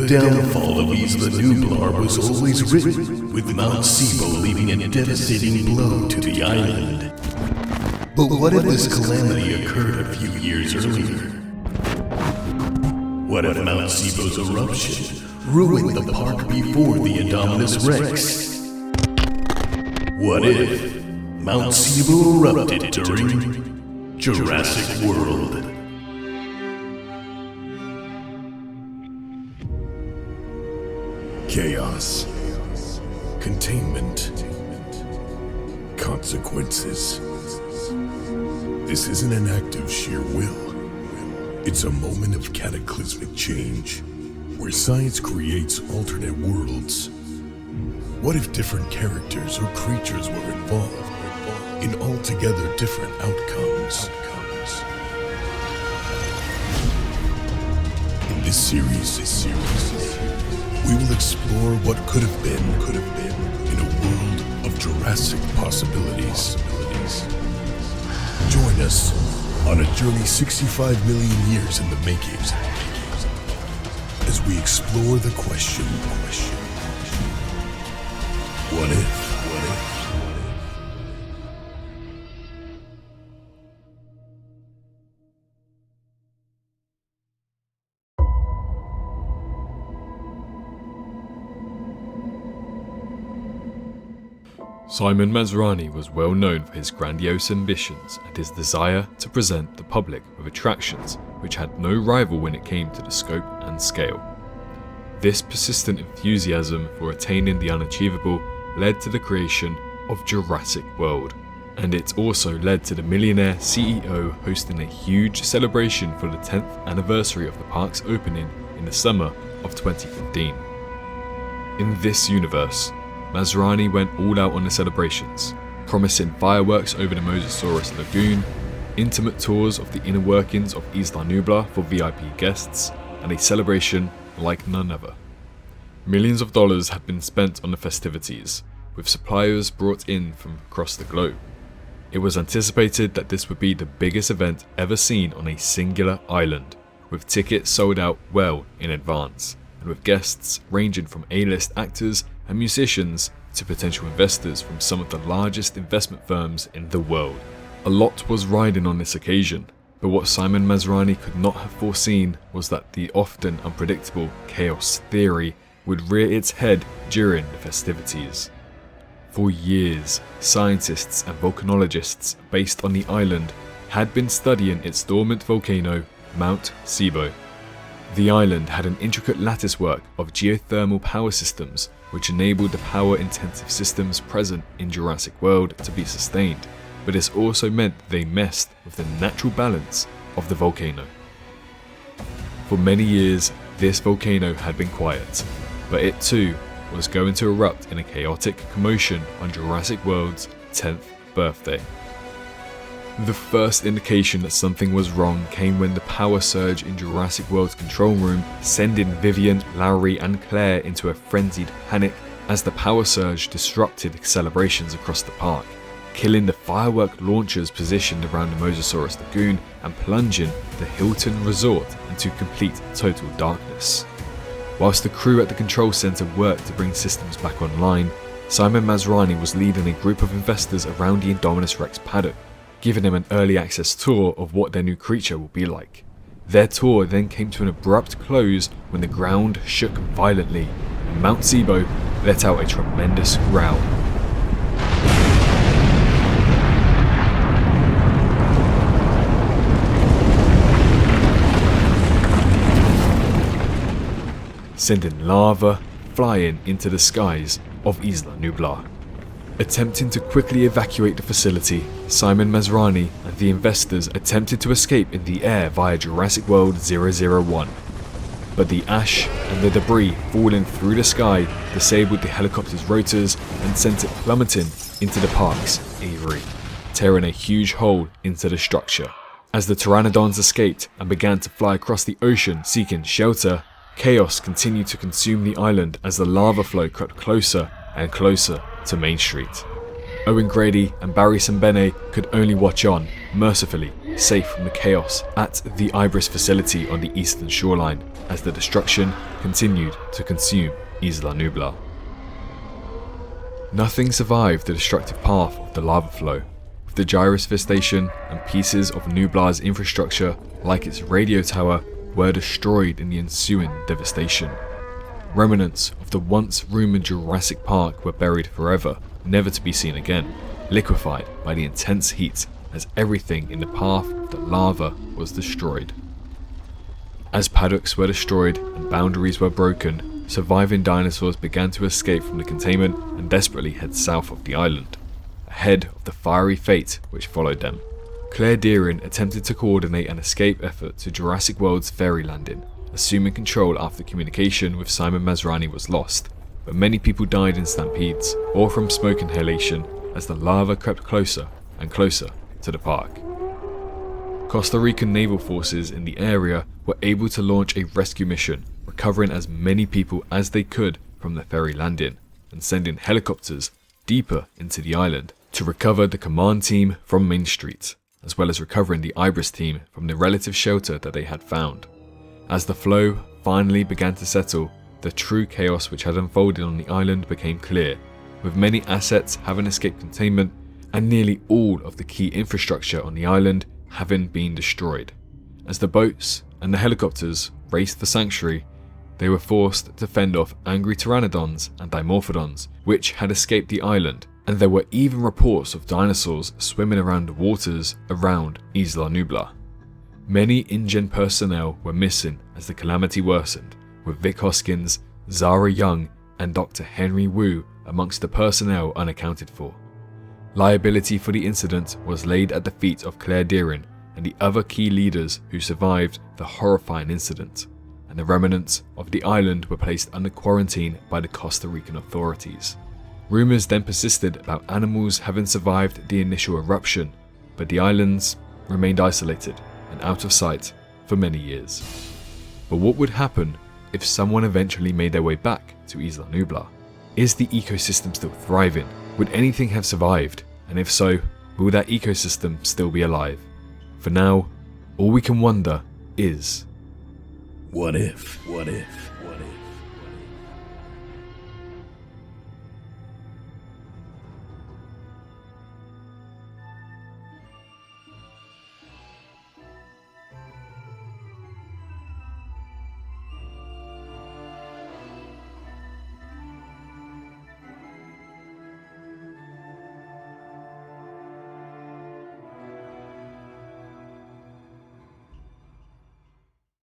downfall of Isla Nublar was always written, with Mount Sibo leaving a devastating blow to the island. But what if this calamity occurred a few years earlier? What if Mt Sibo's eruption ruined the park before the Indominus Rex? What if Mt Sibo erupted during Jurassic World? Chaos, containment, consequences. This isn't an act of sheer will. It's a moment of cataclysmic change, where science creates alternate worlds. What if different characters or creatures were involved in altogether different outcomes? In this series, we will explore what could have been in a world of Jurassic possibilities. Join us on a journey 65 million years in the making as we explore the question, what if? Simon Masrani was well known for his grandiose ambitions and his desire to present the public with attractions which had no rival when it came to the scope and scale. This persistent enthusiasm for attaining the unachievable led to the creation of Jurassic World, and it also led to the millionaire CEO hosting a huge celebration for the 10th anniversary of the park's opening in the summer of 2015. In this universe, Masrani went all out on the celebrations, promising fireworks over the Mosasaurus lagoon, intimate tours of the inner workings of Isla Nublar for VIP guests, and a celebration like none other. Millions of dollars had been spent on the festivities, with suppliers brought in from across the globe. It was anticipated that this would be the biggest event ever seen on a singular island, with tickets sold out well in advance, and with guests ranging from A-list actors and musicians to potential investors from some of the largest investment firms in the world. A lot was riding on this occasion, but what Simon Masrani could not have foreseen was that the often unpredictable chaos theory would rear its head during the festivities. For years, scientists and volcanologists based on the island had been studying its dormant volcano, Mt Sibo. The island had an intricate latticework of geothermal power systems which enabled the power-intensive systems present in Jurassic World to be sustained, but this also meant they messed with the natural balance of the volcano. For many years, this volcano had been quiet, but it too was going to erupt in a chaotic commotion on Jurassic World's 10th birthday. The first indication that something was wrong came when the power surge in Jurassic World's control room, sending Vivian, Lowry and Claire into a frenzied panic as the power surge disrupted celebrations across the park, killing the firework launchers positioned around the Mosasaurus lagoon and plunging the Hilton Resort into complete total darkness. Whilst the crew at the control centre worked to bring systems back online, Simon Masrani was leading a group of investors around the Indominus Rex paddock, giving them an early access tour of what their new creature will be like. Their tour then came to an abrupt close when the ground shook violently and Mt Sibo let out a tremendous growl. Sending lava flying into the skies of Isla Nublar. Attempting to quickly evacuate the facility, Simon Masrani and the investors attempted to escape in the air via Jurassic World 001. But the ash and the debris falling through the sky disabled the helicopter's rotors and sent it plummeting into the park's aviary, tearing a huge hole into the structure. As the pteranodons escaped and began to fly across the ocean seeking shelter, chaos continued to consume the island as the lava flow crept closer and closer to Main Street. Owen Grady and Barry Sembene could only watch on, mercifully safe from the chaos at the Ibris facility on the eastern shoreline as the destruction continued to consume Isla Nublar. Nothing survived the destructive path of the lava flow, with the gyrosphere station and pieces of Nublar's infrastructure, like its radio tower, were destroyed in the ensuing devastation. Remnants of the once rumoured Jurassic Park were buried forever, never to be seen again, liquefied by the intense heat as everything in the path of the lava was destroyed. As paddocks were destroyed and boundaries were broken, surviving dinosaurs began to escape from the containment and desperately head south of the island, ahead of the fiery fate which followed them. Claire Deering attempted to coordinate an escape effort to Jurassic World's ferry landing, assuming control after communication with Simon Masrani was lost, but many people died in stampedes or from smoke inhalation as the lava crept closer and closer to the park. Costa Rican naval forces in the area were able to launch a rescue mission, recovering as many people as they could from the ferry landing and sending helicopters deeper into the island to recover the command team from Main Street, as well as recovering the Ibris team from the relative shelter that they had found. As the flow finally began to settle, the true chaos which had unfolded on the island became clear, with many assets having escaped containment and nearly all of the key infrastructure on the island having been destroyed. As the boats and the helicopters raced for sanctuary, they were forced to fend off angry pteranodons and dimorphodons which had escaped the island, and there were even reports of dinosaurs swimming around the waters around Isla Nublar. Many InGen personnel were missing as the calamity worsened, with Vic Hoskins, Zara Young and Dr. Henry Wu amongst the personnel unaccounted for. Liability for the incident was laid at the feet of Claire Deering and the other key leaders who survived the horrifying incident, and the remnants of the island were placed under quarantine by the Costa Rican authorities. Rumours then persisted about animals having survived the initial eruption, but the islands remained isolated and out of sight for many years. But what would happen if someone eventually made their way back to Isla Nublar? Is the ecosystem still thriving? Would anything have survived? And if so, will that ecosystem still be alive? For now, all we can wonder is, what if? What if?